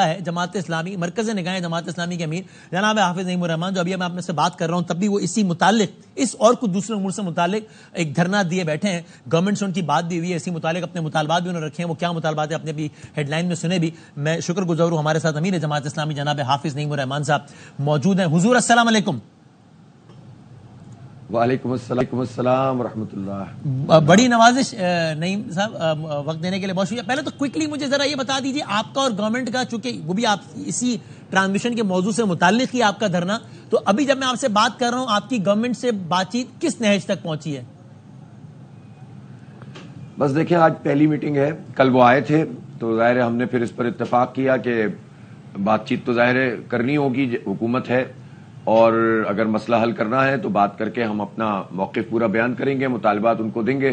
ہے جماعت اسلامی مرکز نگاہ جماعت اسلامی کے امیر جناب حافظ نعیم الرحمان، جو ابھی میں آپ سے بات کر رہا ہوں تب بھی وہ اسی متعلق اس اور کچھ دوسرے امور سے متعلق ایک دھرنا دیے بیٹھے ہیں. گورنمنٹ سے ان کی بات بھی ہوئی ہے، اسی متعلق اپنے مطالبات بھی انہوں نے رکھے ہیں. وہ کیا مطالبات ہیں اپنے بھی ہیڈ لائن میں سنے بھی. میں شکر گزار ہوں ہمارے ساتھ امیر جماعت اسلامی جناب حافظ نعیم الرحمان صاحب موجود ہیں. حضور السلام علیکم. وعلیکم السلام ورحمۃ اللہ. بڑی نوازش نعیم صاحب، وقت دینے کے لیے بہت شکریہ. پہلے تو کوئکلی مجھے ذرا یہ بتا دیجیے آپ کا اور گورنمنٹ کا، چونکہ وہ بھی آپ اسی ٹرانسمیشن کے موضوع سے متعلق ہی آپ کا دھرنا، تو ابھی جب میں آپ سے بات کر رہا ہوں آپ کی گورنمنٹ سے بات چیت کس نہج تک پہنچی ہے؟ بس دیکھیں، آج پہلی میٹنگ ہے. کل وہ آئے تھے تو ظاہر ہے ہم نے پھر اس پر اتفاق کیا کہ بات چیت تو ظاہر ہے کرنی ہوگی، حکومت ہے اور اگر مسئلہ حل کرنا ہے تو بات کر کے ہم اپنا موقف پورا بیان کریں گے، مطالبات ان کو دیں گے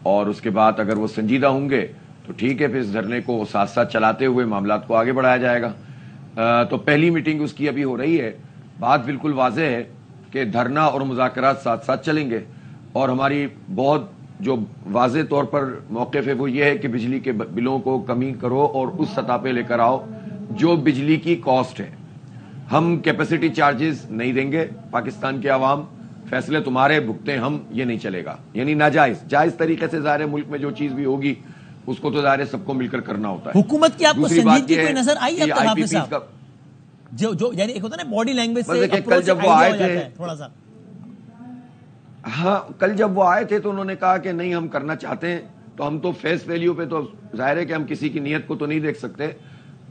اور اس کے بعد اگر وہ سنجیدہ ہوں گے تو ٹھیک ہے، پھر اس دھرنے کو ساتھ ساتھ چلاتے ہوئے معاملات کو آگے بڑھایا جائے گا. تو پہلی میٹنگ اس کی ابھی ہو رہی ہے. بات بالکل واضح ہے کہ دھرنا اور مذاکرات ساتھ ساتھ چلیں گے اور ہماری بہت جو واضح طور پر موقف ہے وہ یہ ہے کہ بجلی کے بلوں کو کمی کرو اور اس سطح پہ لے کر آؤ جو بجلی کی کاسٹ ہے. ہم کیپیسٹی چارجز نہیں دیں گے. پاکستان کے عوام فیصلے تمہارے بھگتے ہم، یہ نہیں چلے گا. یعنی جائز طریقے سے ظاہر ملک میں جو چیز بھی ہوگی اس کو تو ظاہر سب کو مل کر کرنا ہوتا ہے. حکومت کی آپ کو سنجیدگی کوئی نظر آئی اب تک حافظ صاحب؟ جو یعنی ایک ہوتا ہے نا باڈی لینگویج سے کل جب وہ آئے تھے تھوڑا سا، ہاں کل جب وہ آئے تھے تو انہوں نے کہا کہ نہیں ہم کرنا چاہتے ہیں. تو ہم تو فیس ویلیو پہ تو ظاہر ہے کہ ہم کسی کی نیت کو تو نہیں دیکھ سکتے.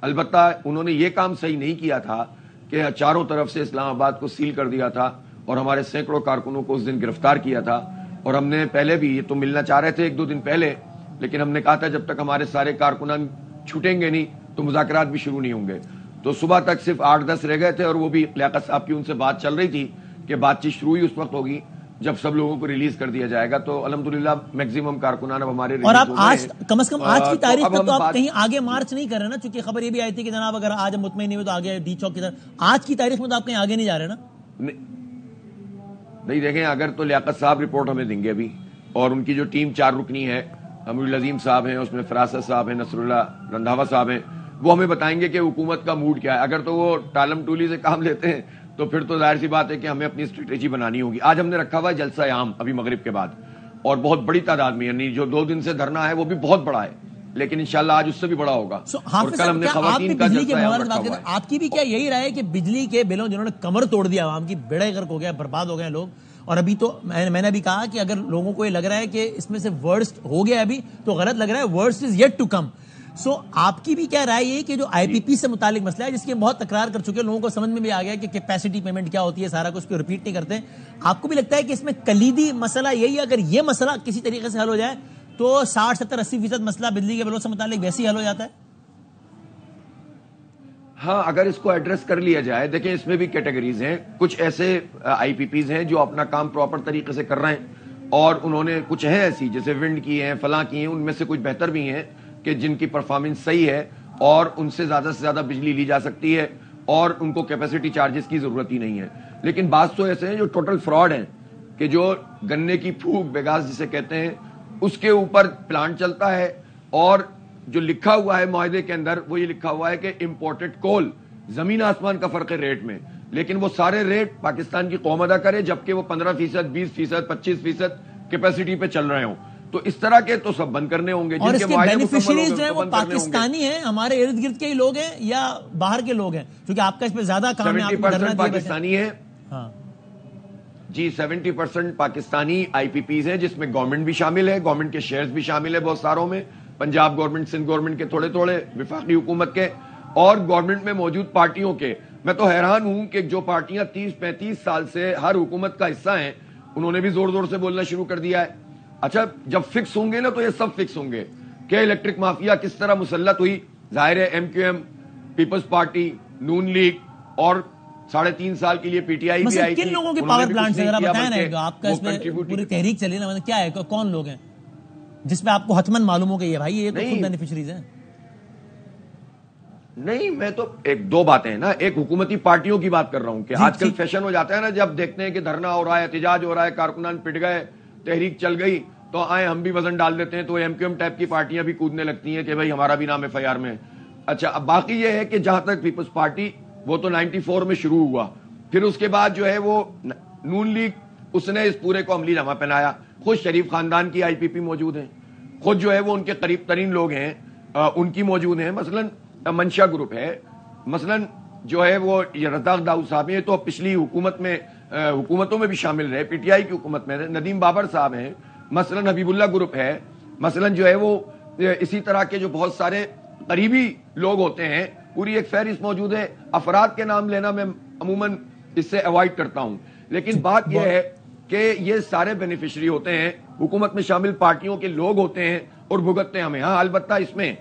البتہ انہوں نے یہ کام صحیح نہیں کیا تھا کہ چاروں طرف سے اسلام آباد کو سیل کر دیا تھا اور ہمارے سینکڑوں کارکنوں کو اس دن گرفتار کیا تھا. اور ہم نے پہلے بھی یہ تو ملنا چاہ رہے تھے ایک دو دن پہلے، لیکن ہم نے کہا تھا جب تک ہمارے سارے کارکنان چھوٹیں گے نہیں تو مذاکرات بھی شروع نہیں ہوں گے. تو صبح تک صرف 8-10 رہ گئے تھے اور وہ بھی لیاقت صاحب کی ان سے بات چل رہی تھی کہ بات چیت شروع ہی اس وقت ہوگی جب سب لوگوں کو ریلیز کر دیا جائے گا. تو الحمدللہ میکسیمم کارکنان اب ہمارے اور آپ آج کم از کم آج کی تاریخ تک تو آپ کہیں آگے مارچ نہیں کر رہے نا؟ چونکہ خبر یہ بھی آئی تھی کہ جناب اگر آج ہم مطمئن نہیں ہوئے تو آگے ڈی چوک کی طرف. آج کی تاریخ میں تو آپ کہیں آگے نہیں جا رہے نا؟ نہیں دیکھیں، اگر تو لیاقت صاحب رپورٹ ہمیں دیں گے ابھی، اور ان کی جو ٹیم 4 رکنی ہے، امیر العظیم صاحب ہیں، اس میں فراست صاحب ہیں، نصر اللہ رندھاوا صاحب ہیں، وہ ہمیں بتائیں گے کہ حکومت کا موڈ کیا ہے. اگر تو وہ ٹالم ٹولی سے کام لیتے ہیں تو پھر تو ظاہر سی بات ہے کہ ہمیں اپنی اسٹریٹجی بنانی ہوگی. آج ہم نے رکھا ہوا ہے جلسہ عام ابھی مغرب کے بعد، اور بہت بڑی تعداد میں، یعنی جو 2 دن سے دھرنا ہے وہ بھی بہت بڑا ہے، لیکن انشاءاللہ آج اس سے بھی بڑا ہوگا. اور کل ہم نے خواتین کا جلسہ عام رکھا ہوا ہے. آپ کی بھی کیا یہی رائے ہے کہ بجلی کے بلوں جنہوں نے کمر توڑ دیا، عوام کی بیڑے غرق ہو گیا، برباد ہو گئے لوگ، اور ابھی تو میں نے بھی کہا کہ اگر لوگوں کو یہ لگ رہا ہے کہ اس میں سے ورسٹ ہو گیا ابھی تو غلط لگ رہا ہے، worst is yet to come. So آپ کی بھی کیا رائے یہ کہ جو آئی پی پی سے متعلق مسئلہ ہے جس کی بہت تکرار کر چکے، لوگوں کو سمجھ میں بھی آ گیا کہ کیپیسٹی پیمنٹ کیا ہوتی ہے، سارا کچھ کو ریپیٹ نہیں کرتے، آپ کو بھی لگتا ہے کہ اس میں کلیدی مسئلہ یہی ہے اگر یہ مسئلہ کسی طریقے سے حل ہو جائے تو 60-70-80% مسئلہ بجلی کے بلوں سے متعلق ویسے ہی حل ہو جاتا ہے؟ ہاں اگر اس کو ایڈریس کر لیا جائے. دیکھیں اس میں بھی کیٹیگریز ہیں. کچھ ایسے آئی پی پیز ہیں جو اپنا کام پراپر طریقے سے کر رہے ہیں، اور انہوں نے کچھ ہیں ایسی جیسے ونڈ کی ہیں، فلاں کی ہیں، ان میں سے کچھ بہتر بھی ہیں کہ جن کی پرفارمنس صحیح ہے اور ان سے زیادہ بجلی لی جا سکتی ہے اور ان کو کیپیسٹی چارجز کی ضرورت ہی نہیں ہے. لیکن بعض تو ایسے ہیں جو ٹوٹل فراڈ ہیں کہ جو گنے کی پھوک بیگاز جسے کہتے ہیں اس کے اوپر پلانٹ چلتا ہے، اور جو لکھا ہوا ہے معاہدے کے اندر وہ یہ لکھا ہوا ہے کہ امپورٹڈ کول، زمین آسمان کا فرق ہے ریٹ میں، لیکن وہ سارے ریٹ پاکستان کی قوم ادا کرے جبکہ وہ 15%، 20%، 25% کیپیسٹی پہ چل رہے ہوں. تو اس طرح کے تو سب بند کرنے ہوں گے. اور اس کے بینیفیشریز جو ہیں وہ پاکستانی ہیں، ہمارے ارد گرد کے ہی لوگ ہیں یا باہر کے لوگ ہیں؟ کیونکہ آپ کا اس پہ زیادہ کام ہے. 70% پاکستانی ہیں. ہاں جی 70% پاکستانی آئی پی پیز ہیں، جس میں گورنمنٹ بھی شامل ہے، گورنمنٹ کے شیئرز بھی شامل ہے بہت ساروں میں، پنجاب گورنمنٹ، سندھ گورنمنٹ کے تھوڑے تھوڑے، وفاقی حکومت کے اور گورنمنٹ میں موجود پارٹیوں کے. میں تو حیران ہوں کہ جو پارٹیاں 30-35 سال سے ہر حکومت کا حصہ ہیں انہوں نے بھی زور زور سے بولنا شروع کر دیا ہے. اچھا جب فکس ہوں گے نا تو یہ سب فکس ہوں گے کہ الیکٹرک مافیا کس طرح مسلط ہوئی. ظاہر ہے ایم کیو ایم، پیپلز پارٹی، نون لیگ اور 3.5 سال کے لیے پی ٹی آئی بھی آئی تھی. کن لوگوں کے پاور پلانٹ سے ذرا بتائیں نا، آپ کا اس میں پوری تحریک چلی نا، کیا ہے، کون لوگ ہیں جس پہ آپ کو حتمن معلوم ہو کہ یہ بھائی یہ تو خود بینیفیشریز ہیں؟ نہیں میں تو 2 باتیں ہیں نا. ایک حکومتی پارٹیوں کی بات کر رہا ہوں کہ آج کل فیشن ہو جاتا ہے نا، جب دیکھتے ہیں کہ دھرنا ہو رہا ہے، احتجاج ہو رہا ہے، کارکنان پٹ گئے، تحریک چل گئی، تو آئے ہم بھی وزن ڈال دیتے ہیں. تو ایم کیو ایم ٹائپ کی پارٹیاں بھی کودنے لگتی ہیں کہ بھائی ہمارا بھی نام ایف آئی آر میں. اچھا اب باقی یہ ہے کہ جہاں تک پیپلز پارٹی وہ تو 94 میں شروع ہوا, پھر اس کے بعد جو ہے وہ نون لیگ اس نے اس پورے کو عملی نامہ پہنایا. خود شریف خاندان کی IPP موجود ہیں, خود جو ہے وہ ان کے قریب ترین لوگ ہیں ان کی موجود ہیں, مثلا منشا گروپ ہے, مثلا جو ہے وہ رزاق داؤد صاحب ہیں تو پچھلی حکومتوں میں بھی شامل رہے, PTI کی حکومت میں رہے, ندیم بابر صاحب ہیں, مثلا حبیب اللہ گروپ ہے, مثلا جو ہے وہ اسی طرح کے جو بہت سارے قریبی لوگ ہوتے ہیں, پوری ایک فہرست موجود ہے. افراد کے نام لینا میں عموماً اس سے اوائڈ کرتا ہوں, لیکن بات یہ ہے کہ یہ سارے بینیفیشری ہوتے ہیں, حکومت میں شامل پارٹیوں کے لوگ ہوتے ہیں اور بھگتتے ہمیں. ہاں البتہ اس میں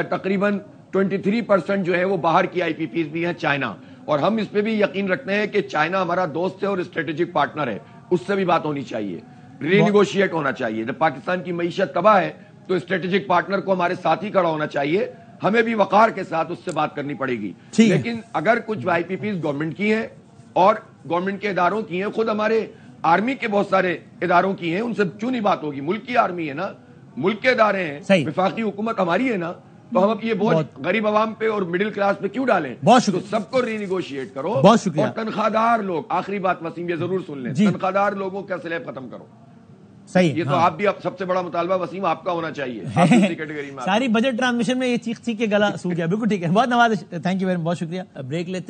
تقریباً 23% جو ہے وہ باہر کی IPPs بھی ہیں, چائنا, اور ہم اس پہ بھی یقین رکھتے ہیں کہ چائنا ہمارا دوست ہے اور اسٹریٹجک پارٹنر ہے, اس سے بھی بات ہونی چاہیے, ری نیگوشیٹ ہونا چاہیے. جب پاکستان کی معیشت تباہ ہے تو اسٹریٹجک پارٹنر کو ہمارے ساتھ ہی کھڑا ہونا چاہیے, ہمیں بھی وقار کے ساتھ اس سے بات کرنی پڑے گی. لیکن اگر کچھ IPPs گورنمنٹ کی ہیں اور گورنمنٹ کے اداروں کی ہیں, خود ہمارے آرمی کے بہت سارے اداروں کی ہیں, ان سے کیوں نہیں بات ہوگی؟ ملک کی آرمی ہے نا, ملک کے ادارے ہیں, وفاقی حکومت ہماری ہے نا, تو ہم اب یہ بہت غریب عوام پہ اور مڈل کلاس پہ کیوں ڈالیں؟ تو سب کو ری نیگوشیٹ کرو, اور تنخواہ دار لوگ, آخری بات وسیم یہ ضرور سن لیں, تنخواہ دار لوگوں کا سلیب ختم کرو. صحیح, یہ تو آپ بھی سب سے بڑا مطالبہ وسیم آپ کا ہونا چاہیے, کیٹیگری میں ساری بجٹ ٹرانسمیشن میں یہ چیخ چیخ کے گلا سو گیا. بالکل ٹھیک ہے, بہت نواز, تھینک یو ویری مچ, بہت شکریہ. بریک لیتے ہیں.